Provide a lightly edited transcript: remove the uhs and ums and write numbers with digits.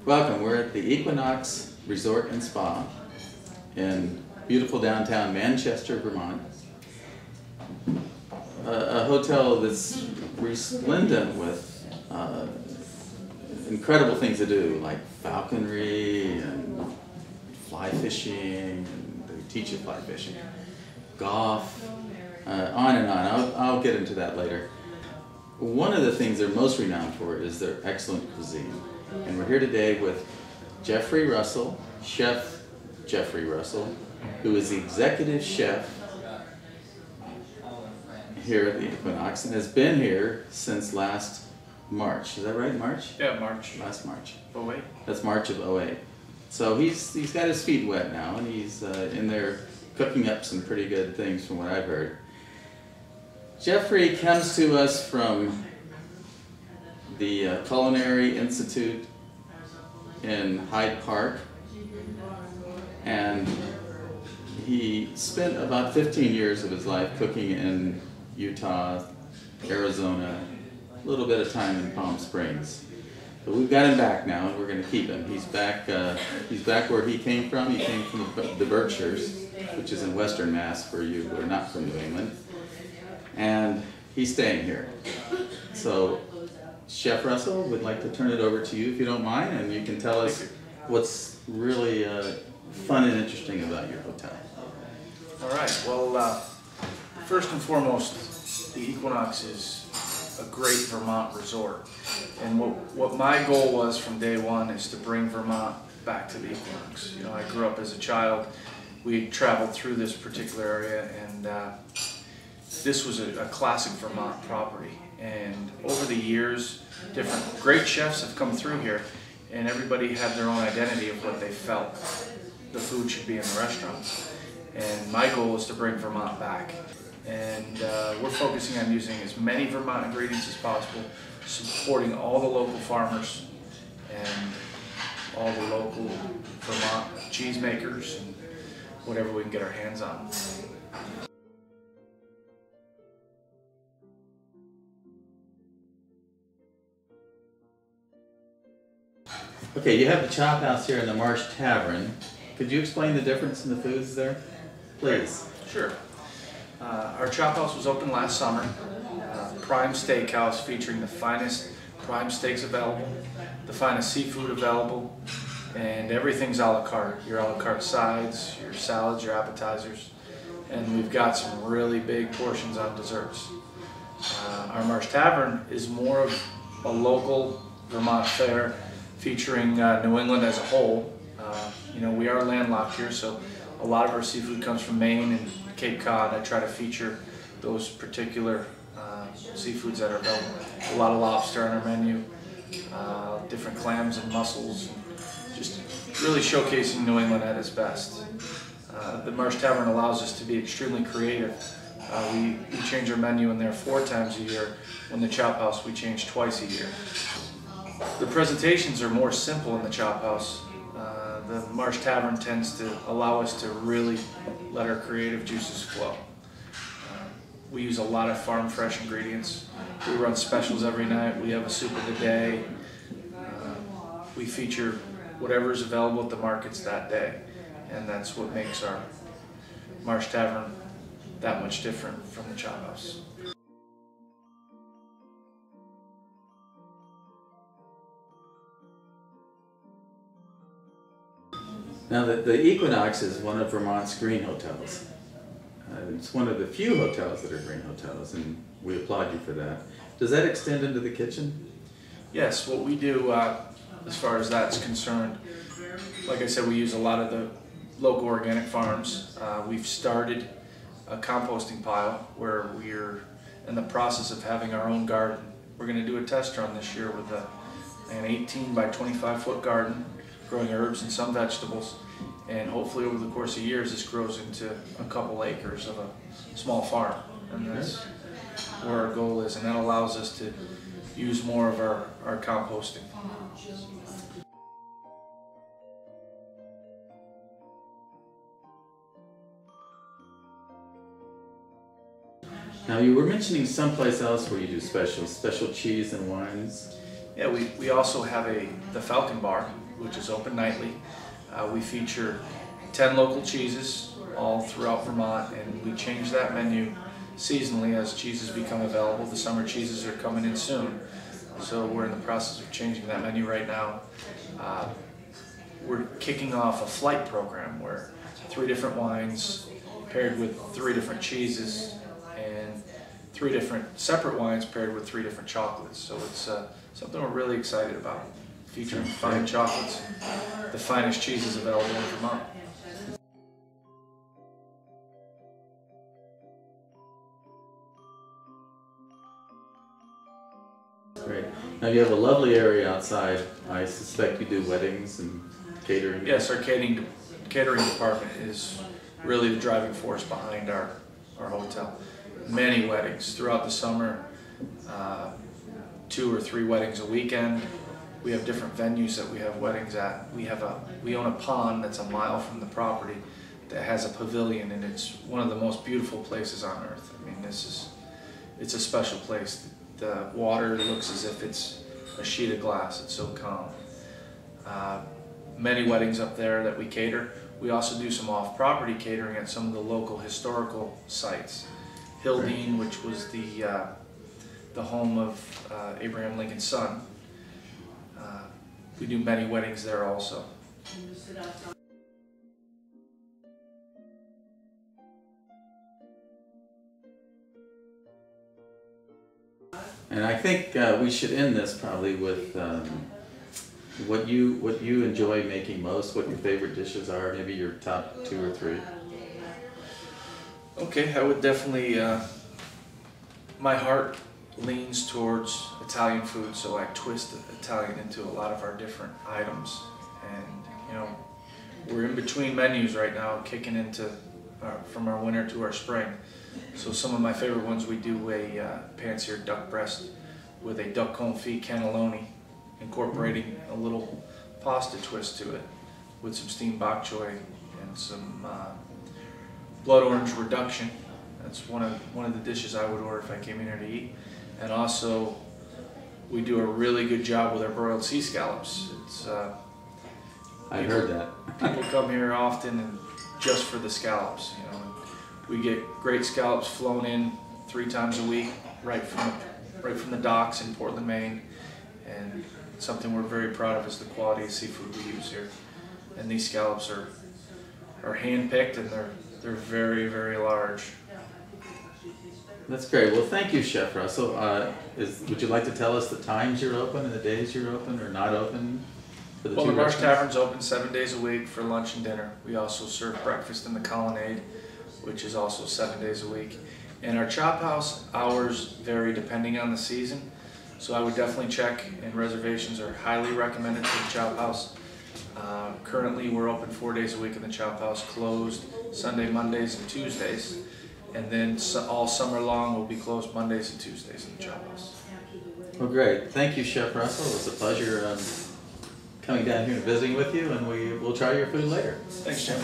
Welcome. We're at the Equinox Resort and Spa in beautiful downtown Manchester, Vermont. A hotel that's resplendent with incredible things to do, like falconry and fly fishing, and they teach you fly fishing, golf, on and on. I'll get into that later. One of the things they're most renowned for is their excellent cuisine. And we're here today with Jeffrey Russell, Chef Jeffrey Russell, who is the executive chef here at the Equinox and has been here since last March. Is that right, March? Yeah, March. Last March. 08. That's March of 08. So he's got his feet wet now, and he's in there cooking up some pretty good things from what I've heard. Jeffrey comes to us from the Culinary Institute in Hyde Park, and he spent about 15 years of his life cooking in Utah, Arizona, a little bit of time in Palm Springs. But we've got him back now, and we're going to keep him. He's back where he came from. He came from the Berkshires, which is in Western Mass for you who are not from New England. And he's staying here. So, Chef Russell, would like to turn it over to you if you don't mind, and you can tell us what's really fun and interesting about your hotel. All right. Well, first and foremost, the Equinox is a great Vermont resort. And what my goal was from day one is to bring Vermont back to the Equinox. You know, I grew up as a child. We traveled through this particular area, and this was a classic Vermont property. And over the years, different great chefs have come through here, and everybody had their own identity of what they felt the food should be in the restaurant. And my goal is to bring Vermont back. And we're focusing on using as many Vermont ingredients as possible, supporting all the local farmers and all the local Vermont cheesemakers and whatever we can get our hands on. Okay, you have the Chop House here in the Marsh Tavern. Could you explain the difference in the foods there, please? Sure. Our Chop House was opened last summer. Prime steakhouse featuring the finest prime steaks available, the finest seafood available, and everything's a la carte. Your a la carte sides, your salads, your appetizers, and we've got some really big portions on desserts. Our Marsh Tavern is more of a local Vermont fare featuring New England as a whole. You know, we are landlocked here, so a lot of our seafood comes from Maine and Cape Cod. I try to feature those particular seafoods that are available. A lot of lobster on our menu, different clams and mussels, just really showcasing New England at its best. The Marsh Tavern allows us to be extremely creative. We change our menu in there 4 times a year. When the Chop House, we change twice a year. The presentations are more simple in the Chop House. The Marsh Tavern tends to allow us to really let our creative juices flow. We use a lot of farm fresh ingredients. We run specials every night. We have a soup of the day. We feature whatever is available at the markets that day, and that's what makes our Marsh Tavern that much different from the Chop House. Now, the Equinox is one of Vermont's green hotels. It's one of the few hotels that are green hotels, and we applaud you for that. Does that extend into the kitchen? Yes, what we do as far as that's concerned, like I said, we use a lot of the local organic farms. We've started a composting pile where we're in the process of having our own garden. We're going to do a test run this year with an 18 by 25 foot garden, growing herbs and some vegetables, and hopefully over the course of years this grows into a couple acres of a small farm, and that's where our goal is, and that allows us to use more of our composting. Now, you were mentioning someplace else where you do special cheese and wines. Yeah, we also have the Falcon Bar, which is open nightly. We feature 10 local cheeses all throughout Vermont, and we change that menu seasonally as cheeses become available. The summer cheeses are coming in soon, so we're in the process of changing that menu right now. We're kicking off a flight program where 3 different wines paired with 3 different cheeses and 3 different separate wines paired with 3 different chocolates. So it's something we're really excited about, featuring fine chocolates, the finest cheeses available in Vermont. Great. Now you have a lovely area outside. I suspect you do weddings and catering. Yes, our catering department is really the driving force behind our hotel. Many weddings throughout the summer, 2 or 3 weddings a weekend. We have different venues that we have weddings at. We own a pond that's a mile from the property that has a pavilion, and it's one of the most beautiful places on earth. I mean, it's a special place. The water looks as if it's a sheet of glass. It's so calm. Many weddings up there that we cater. We also do some off-property catering at some of the local historical sites. Hildene, which was the home of Abraham Lincoln's son. We do many weddings there also. And I think we should end this probably with what you enjoy making most, what your favorite dishes are, maybe your top 2 or 3. Okay, I would definitely, my heart leans towards Italian food, so I twist Italian into a lot of our different items. And, you know, we're in between menus right now, kicking into from our winter to our spring. So some of my favorite ones, we do a pan-seared duck breast with a duck confit cannelloni, incorporating a little pasta twist to it with some steamed bok choy and some blood orange reduction. That's one of the dishes I would order if I came in here to eat. And also, we do a really good job with our broiled sea scallops. I heard that. People come here often and just for the scallops, you know. We get great scallops flown in 3 times a week, right from the docks in Portland, Maine. And something we're very proud of is the quality of seafood we use here. And these scallops are hand-picked, and they're very, very large. That's great. Well, thank you, Chef Russell. Would you like to tell us the times you're open and the days you're open or not open for the 2 Well, the Marsh restaurants? Tavern's open 7 days a week for lunch and dinner. We also serve breakfast in the Colonnade, which is also 7 days a week. And our chop house hours vary depending on the season. So I would definitely check, and reservations are highly recommended for the chop house. Currently, we're open 4 days a week in the chop house, closed Sunday, Mondays, and Tuesdays. And then all summer long, we'll be closed Mondays and Tuesdays in the chop house. Well, great. Thank you, Chef Russell. It was a pleasure coming down here and visiting with you, and we'll try your food later. Thanks, Jim.